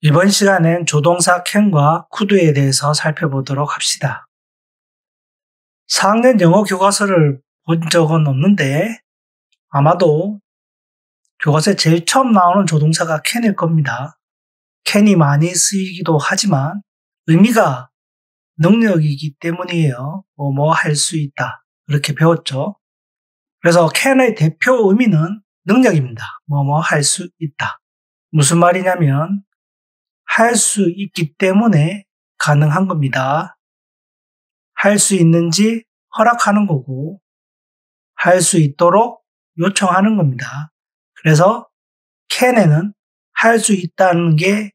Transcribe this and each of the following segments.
이번 시간엔 조동사 can과 could에 대해서 살펴보도록 합시다. 4학년 영어 교과서를 본 적은 없는데 아마도 교과서에 제일 처음 나오는 조동사가 can일 겁니다. can이 많이 쓰이기도 하지만 의미가 능력이기 때문이에요. 뭐 할 수 있다. 그렇게 배웠죠. 그래서 can의 대표 의미는 능력입니다. 뭐 할 수 있다. 무슨 말이냐면 할 수 있기 때문에 가능한 겁니다. 할 수 있는지 허락하는 거고 할 수 있도록 요청하는 겁니다. 그래서 can에는 할 수 있다는 게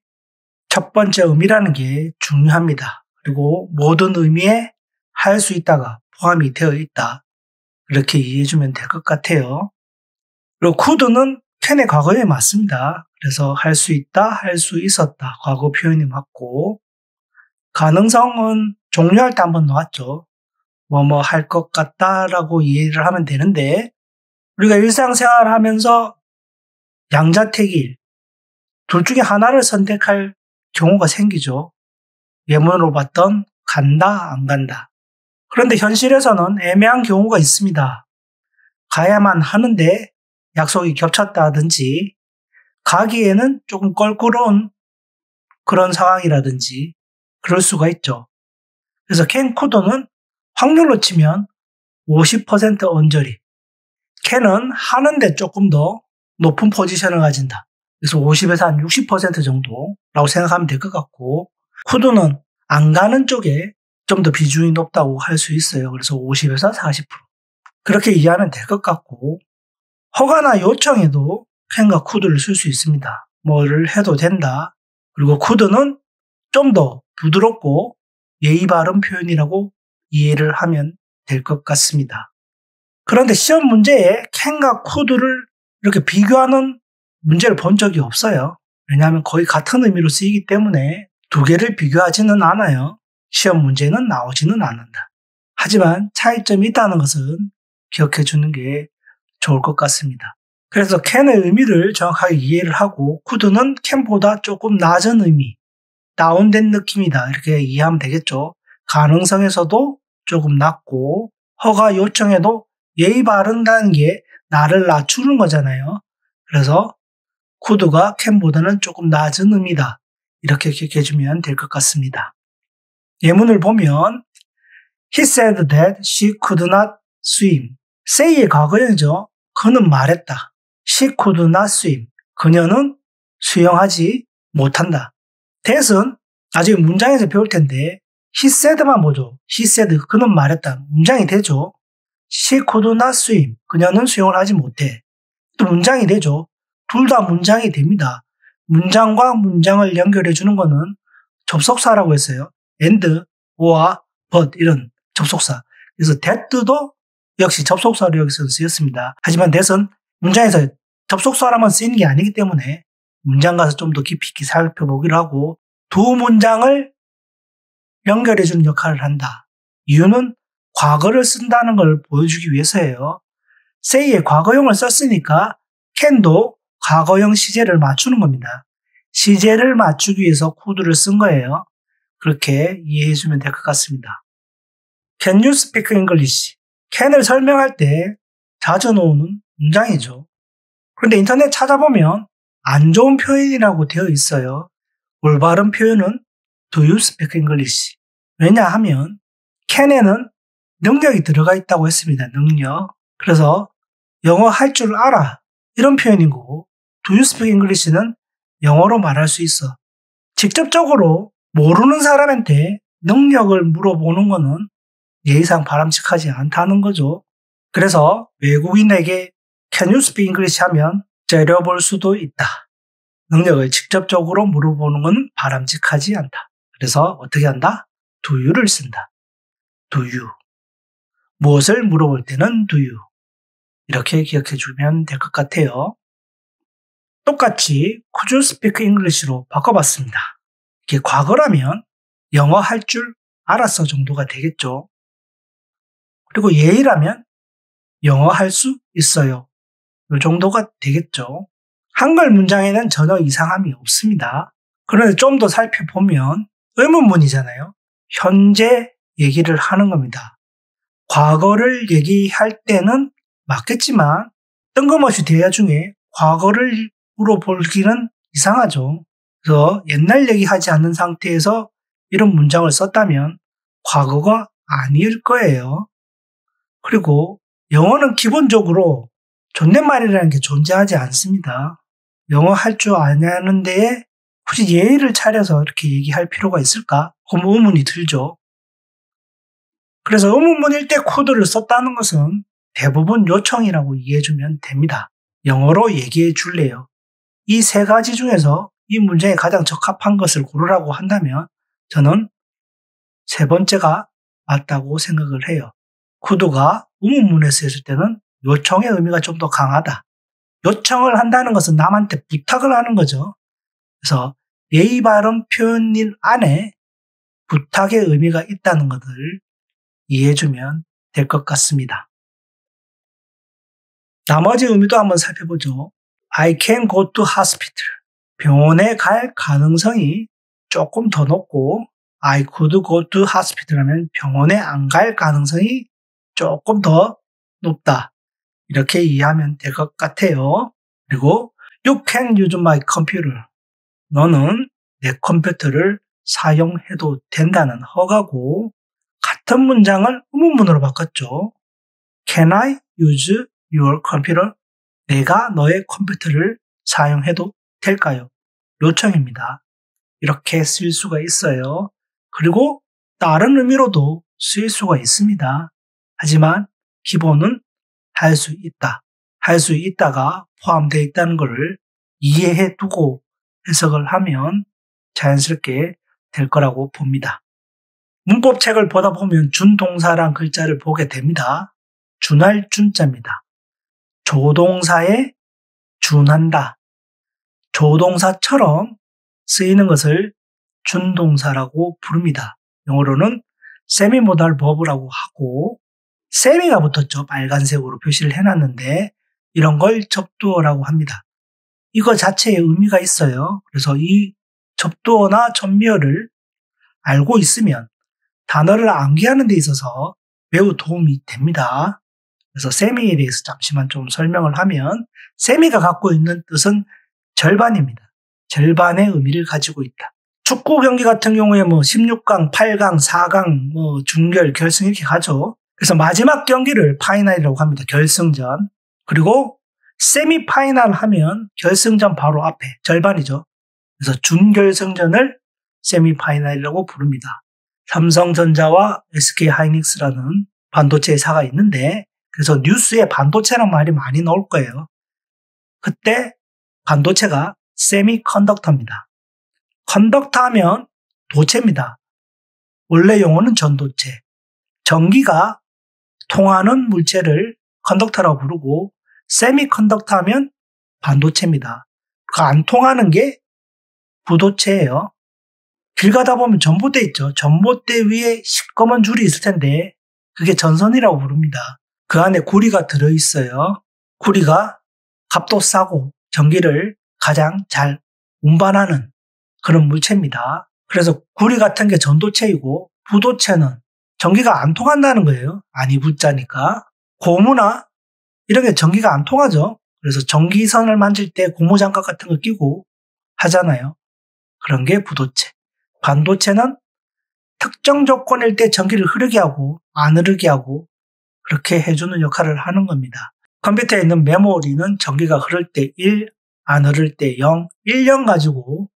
첫 번째 의미라는 게 중요합니다. 그리고 모든 의미에 할 수 있다가 포함이 되어 있다. 이렇게 이해해주면 될 것 같아요. 그리고 could는 can의 과거에 맞습니다. 그래서 할 수 있다, 할 수 있었다. 과거 표현이 맞고 가능성은 종료할 때 한번 나왔죠. 뭐 할 것 같다라고 이해를 하면 되는데 우리가 일상생활을 하면서 양자택일 둘 중에 하나를 선택할 경우가 생기죠. 예문으로 봤던 간다, 안 간다. 그런데 현실에서는 애매한 경우가 있습니다. 가야만 하는데 약속이 겹쳤다든지 가기에는 조금 껄끄러운 그런 상황이라든지 그럴 수가 있죠. 그래서 can, could는 확률로 치면 50% 언저리. can은 하는데 조금 더 높은 포지션을 가진다. 그래서 50에서 한 60% 정도라고 생각하면 될 것 같고 could는 안 가는 쪽에 좀 더 비중이 높다고 할 수 있어요. 그래서 50에서 40%. 그렇게 이해하면 될 것 같고 허가나 요청에도 can과 could를 쓸 수 있습니다. 뭐를 해도 된다. 그리고 could는 좀 더 부드럽고 예의 바른 표현이라고 이해를 하면 될 것 같습니다. 그런데 시험 문제에 can과 could를 이렇게 비교하는 문제를 본 적이 없어요. 왜냐하면 거의 같은 의미로 쓰이기 때문에 두 개를 비교하지는 않아요. 시험 문제는 나오지는 않는다. 하지만 차이점이 있다는 것은 기억해 주는 게 좋을 것 같습니다. 그래서 can의 의미를 정확하게 이해를 하고 could는 can보다 조금 낮은 의미, 다운된 느낌이다. 이렇게 이해하면 되겠죠. 가능성에서도 조금 낮고 허가 요청에도 예의 바른다는 게 나를 낮추는 거잖아요. 그래서 could가 can보다는 조금 낮은 의미다. 이렇게 기억해 주면 될 것 같습니다. 예문을 보면 He said that she could not swim. say의 과거형이죠. 그는 말했다. She could not swim. 그녀는 수영하지 못한다. that은 나중에 문장에서 배울 텐데 he said만 보죠. he said 그는 말했다. 문장이 되죠. She could not swim. 그녀는 수영을 하지 못해. 또 문장이 되죠. 둘 다 문장이 됩니다. 문장과 문장을 연결해 주는 거는 접속사라고 했어요. and, or, but 이런 접속사. 그래서 that도 역시 접속사로 여기서 쓰였습니다. 하지만 that은 문장에서 접속사라만 쓰이는 게 아니기 때문에 문장 가서 좀 더 깊이 있게 살펴보기로 하고 두 문장을 연결해 주는 역할을 한다. 이유는 과거를 쓴다는 걸 보여주기 위해서예요. say의 과거형을 썼으니까 can도 과거형 시제를 맞추는 겁니다. 시제를 맞추기 위해서 could를 쓴 거예요. 그렇게 이해해 주면 될 것 같습니다. Can you speak English? can을 설명할 때 자주 나오는 문장이죠. 그런데 인터넷 찾아보면 안 좋은 표현이라고 되어 있어요. 올바른 표현은 Do you speak English? 왜냐하면 can에는 능력이 들어가 있다고 했습니다. 능력. 그래서 영어 할 줄 알아. 이런 표현인 거고 Do you speak English는 영어로 말할 수 있어. 직접적으로 모르는 사람한테 능력을 물어보는 거는 예의상 바람직하지 않다는 거죠. 그래서 외국인에게 Can you speak English 하면 째려볼 수도 있다. 능력을 직접적으로 물어보는 건 바람직하지 않다. 그래서 어떻게 한다? Do you를 쓴다. Do you. 무엇을 물어볼 때는 do you. 이렇게 기억해 주면 될 것 같아요. 똑같이 Could you speak English로 바꿔봤습니다. 이게 과거라면 영어 할 줄 알았어 정도가 되겠죠. 그리고 예의라면 영어 할 수 있어요. 이 정도가 되겠죠. 한글 문장에는 전혀 이상함이 없습니다. 그런데 좀 더 살펴보면 의문문이잖아요. 현재 얘기를 하는 겁니다. 과거를 얘기할 때는 맞겠지만 뜬금없이 대화 중에 과거를 물어보기는 이상하죠. 그래서 옛날 얘기하지 않는 상태에서 이런 문장을 썼다면 과거가 아닐 거예요. 그리고 영어는 기본적으로 존댓말이라는 게 존재하지 않습니다. 영어 할 줄 아냐는 데에 굳이 예의를 차려서 이렇게 얘기할 필요가 있을까? 그럼 의문이 들죠. 그래서 의문문일 때 could를 썼다는 것은 대부분 요청이라고 이해해주면 됩니다. 영어로 얘기해 줄래요. 이 세 가지 중에서 이 문장에 가장 적합한 것을 고르라고 한다면 저는 세 번째가 맞다고 생각을 해요. could가 의문문에 쓰였을 때는 요청의 의미가 좀 더 강하다. 요청을 한다는 것은 남한테 부탁을 하는 거죠. 그래서 예의 바른 표현일 안에 부탁의 의미가 있다는 것을 이해해주면 될 것 같습니다. 나머지 의미도 한번 살펴보죠. I can go to hospital. 병원에 갈 가능성이 조금 더 높고 I could go to hospital 하면 병원에 안 갈 가능성이 조금 더 높다. 이렇게 이해하면 될 것 같아요. 그리고 You can use my computer. 너는 내 컴퓨터를 사용해도 된다는 허가고 같은 문장을 의문문으로 바꿨죠. Can I use your computer? 내가 너의 컴퓨터를 사용해도 될까요? 요청입니다. 이렇게 쓸 수가 있어요. 그리고 다른 의미로도 쓰일 수가 있습니다. 하지만 기본은 할 수 있다. 할 수 있다가 포함되어 있다는 것을 이해해 두고 해석을 하면 자연스럽게 될 거라고 봅니다. 문법책을 보다 보면 준동사란 글자를 보게 됩니다. 준할 준자입니다. 조동사에 준한다. 조동사처럼 쓰이는 것을 준동사라고 부릅니다. 영어로는 세미모달 버브라고 하고 세미가 붙었죠. 빨간색으로 표시를 해놨는데 이런 걸 접두어라고 합니다. 이거 자체에 의미가 있어요. 그래서 이 접두어나 접미어를 알고 있으면 단어를 암기하는 데 있어서 매우 도움이 됩니다. 그래서 세미에 대해서 잠시만 좀 설명을 하면 세미가 갖고 있는 뜻은 절반입니다. 절반의 의미를 가지고 있다. 축구 경기 같은 경우에 16강, 8강, 4강, 준결, 결승 이렇게 가죠. 그래서 마지막 경기를 파이널이라고 합니다. 결승전. 그리고 세미파이널 하면 결승전 바로 앞에 절반이죠. 그래서 준결승전을 세미파이널이라고 부릅니다. 삼성전자와 SK하이닉스라는 반도체 회사가 있는데 그래서 뉴스에 반도체란 말이 많이 나올 거예요. 그때 반도체가 세미컨덕터입니다. 컨덕터 하면 도체입니다. 원래 용어는 전도체. 전기가 통하는 물체를 컨덕터라고 부르고 세미컨덕터 하면 반도체입니다. 그 안 통하는 게 부도체예요. 길 가다 보면 전봇대 있죠. 전봇대 위에 시꺼먼 줄이 있을 텐데 그게 전선이라고 부릅니다. 그 안에 구리가 들어있어요. 구리가 값도 싸고 전기를 가장 잘 운반하는 그런 물체입니다. 그래서 구리 같은 게 전도체이고 부도체는 전기가 안 통한다는 거예요. 아니 부자니까. 고무나 이런 게 전기가 안 통하죠. 그래서 전기선을 만질 때 고무장갑 같은 거 끼고 하잖아요. 그런 게 부도체. 반도체는 특정 조건일 때 전기를 흐르게 하고 안 흐르게 하고 그렇게 해주는 역할을 하는 겁니다. 컴퓨터에 있는 메모리는 전기가 흐를 때 1, 안 흐를 때 0, 1년 가지고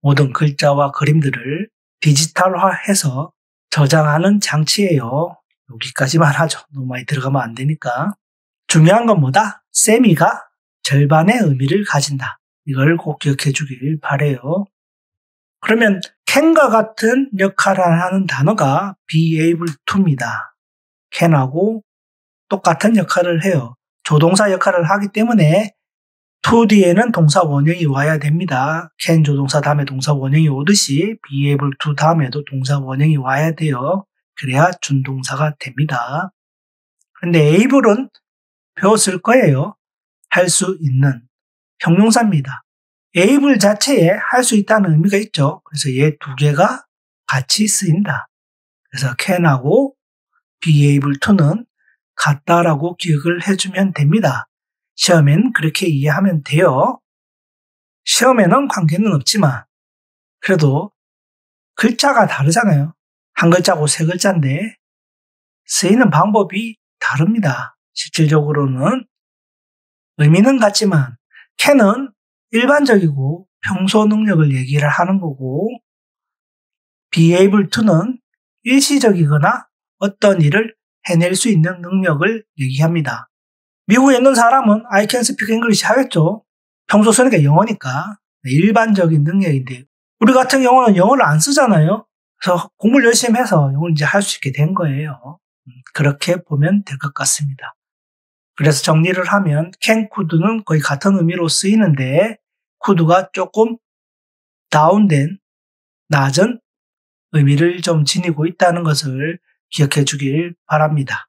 모든 글자와 그림들을 디지털화해서 저장하는 장치예요. 여기까지만 하죠. 너무 많이 들어가면 안 되니까. 중요한 건 뭐다? 세미가 절반의 의미를 가진다. 이걸 꼭 기억해 주길 바라요. 그러면 can과 같은 역할을 하는 단어가 be able to입니다. can하고 똑같은 역할을 해요. 조동사 역할을 하기 때문에 to 뒤에는 동사 원형이 와야 됩니다. can 조동사 다음에 동사 원형이 오듯이 be able to 다음에도 동사 원형이 와야 돼요. 그래야 준동사가 됩니다. 그런데 able은 배웠을 거예요. 할 수 있는 형용사입니다. able 자체에 할 수 있다는 의미가 있죠. 그래서 얘 두 개가 같이 쓰인다. 그래서 can하고 be able to는 같다라고 기억을 해주면 됩니다. 시험엔 그렇게 이해하면 돼요. 시험에는 관계는 없지만 그래도 글자가 다르잖아요. 한 글자고 세 글자인데 쓰이는 방법이 다릅니다. 실질적으로는 의미는 같지만 can은 일반적이고 평소 능력을 얘기를 하는 거고 be able to는 일시적이거나 어떤 일을 해낼 수 있는 능력을 얘기합니다. 미국에 있는 사람은 I can speak English 하겠죠. 평소 쓰니까 영어니까 일반적인 능력인데 우리 같은 경우는 영어를 안 쓰잖아요. 그래서 공부를 열심히 해서 영어를 이제 할 수 있게 된 거예요. 그렇게 보면 될 것 같습니다. 그래서 정리를 하면 can, could는 거의 같은 의미로 쓰이는데 could가 조금 다운된 낮은 의미를 좀 지니고 있다는 것을 기억해 주길 바랍니다.